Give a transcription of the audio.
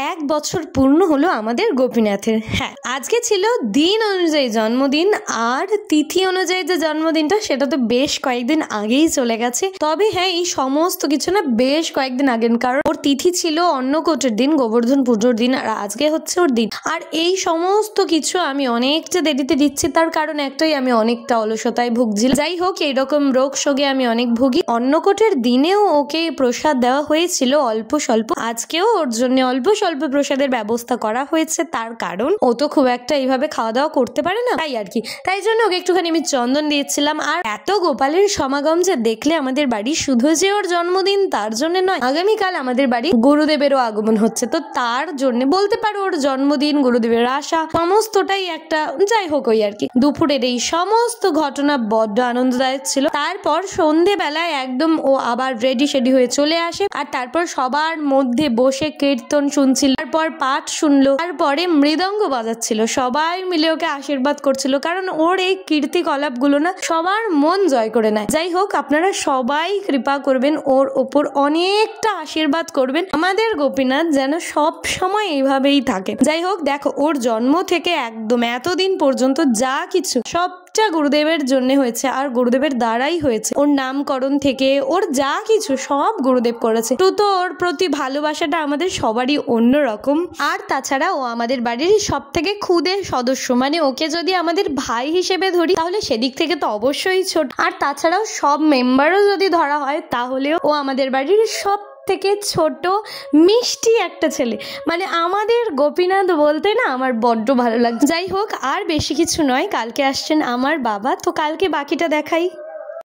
1 বছর পূর্ণ হলো আমাদের গোপীনাথের। হ্যাঁ, আজকে ছিল দিন অনুযায়ী জন্মদিন, আর তিথি অনুযায়ী যে জন্মদিনটা সেটা তো বেশ কয়েকদিন আগেই চলে গেছে। তবে হ্যাঁ, এই সমস্ত কিছু না বেশ কয়েকদিন আগের, কারণ ওর তিথি ছিল অন্নকূটের দিন, গোবর্ধন পুজোর দিন, আর আজকে হচ্ছে ওর দিন। আর এই সমস্ত কিছু আমি অনেকটা দেরিতে দিচ্ছি, তার কারণ একটাই, আমি অনেকটা অলসতায় ভুগছিলাম। যাই হোক, এইরকম রোগ শোকে আমি অনেক ভুগি। অন্নকূটের দিনেও ওকে প্রসাদ দেওয়া হয়েছিল অল্প স্বল্প, আজকেও ওর জন্য অল্প স্বল্প প্রসাদের ব্যবস্থা করা হয়েছে, তার কারণ ও তো খুব একটা এইভাবে খাওয়া দাওয়া করতে পারে না, তাই আর কি। তাই জন্য ওকে একটুখানি আমি চন্দন দিয়েছিলাম। আর এত গোপালের সমাগম যে দেখলে আমাদের বাড়ি, শুধু যে ওর জন্মদিন তার জন্য নয়, আগামীকাল আমাদের বাড়ি গুরুদেবেরও আগমন হচ্ছে, তো তার জন্য বলতে পারো ওর জন্মদিন, গুরুদেবের আসা, সমস্তটাই একটা, যাই হোক ওই আর কি। দুপুরের এই সমস্ত ঘটনা বড্ড আনন্দদায়ক ছিল। তারপর সন্ধেবেলায় একদম ও আবার রেডি হয়ে চলে আসে, আর তারপর সবার মধ্যে বসে কীর্তন শুনছিল, তারপর পাঠ শুনলো, তারপরে মৃদঙ্গ বাজাচ্ছিল, সবাই মিলে ওকে আশীর্বাদ করছিল, কারণ ওর এই কীর্তিকলাপ গুলো না সবার মন জয় করে নেয়। যাই হোক, আপনারা সবাই কৃপা করবেন, ওর ওপর অনেকটা আশীর্বাদ করবেন, আমাদের গোপীনাথ যেন সব সময় এইভাবেই থাকে। যাই হোক, দেখো ওর জন্ম থেকে একদম এতদিন পর্যন্ত যা কিছু সবটা গুরুদেবের জন্য হয়েছে, আর গুরুদেবের দ্বারাই হয়েছে। ওর নামকরণ থেকে ওর যা কিছু সব গুরুদেব করেছে। তো ওর প্রতি ভালোবাসাটা আমাদের সবারই অন্যরকম। আর তাছাড়া ও আমাদের বাড়ির সব থেকে ক্ষুদে সদস্য, মানে ওকে যদি আমাদের ভাই হিসেবে ধরি তাহলে সেদিক থেকে তো অবশ্যই ছোট, আর তাছাড়াও সব মেম্বারও যদি ধরা হয় তাহলেও ও আমাদের বাড়ির সব থেকে ছোট মিষ্টি একটা ছেলে। মানে আমাদের গোপীনাথ বলতে না আমার বড্ড ভালো লাগে। যাই হোক, আর বেশি কিছু নয়, কালকে আসছেন আমার বাবা, তো কালকে বাকিটা দেখাই।